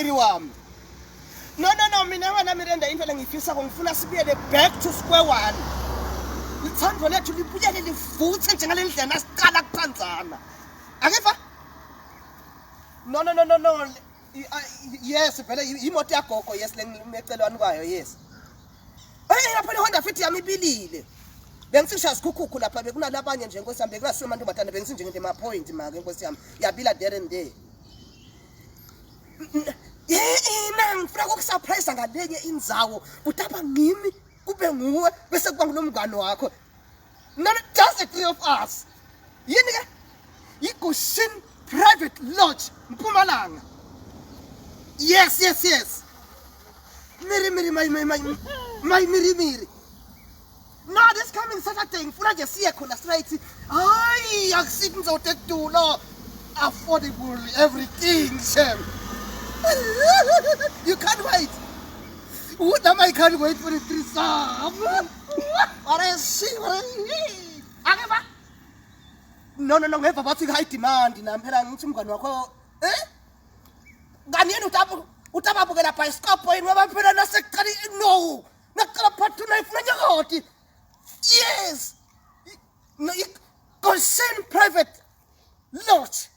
miri wami. No, mina wena Miranda into engifisa ngifuna sibuyele back to square one. Lithando lethu libuyele livuthe njengaleli ndlela nasiqala kuphanzana. Akeva? No. Yes, phela imoto yagogo yes lengicelwani kwayo yes. Lapha iHonda Fit yami ibilile. Bengisisha sikhukhu lapha bekunalabanye nje Nkosi yami bekunasiwe abantu batana bengisinje ngente ma point make Nkosi yami yabila there and there. Ngifuna ukusurprise ngalenye indzawo kutaba ngimi kube nguwe bese kuba ngulomngane wakho. Not just the three of us. Yini ke? Igoshen Private Lodge Mpumalanga. Yes. Miri miri. No, this coming Saturday ngifuna nje siye khona straight. Hayi akusithi ngizotedulo. Affordable everything, Shem. You can't wait. I can't wait for the threesome. What is she? Akeva? No, ngeva bathi high demand nampela ngithi umngane wakho ngani yena utababukela bioscope yini ngoba phela naseqali no. Naqala part 2 ifuna nyakoti. Yes. No, Goshen Private Lodge.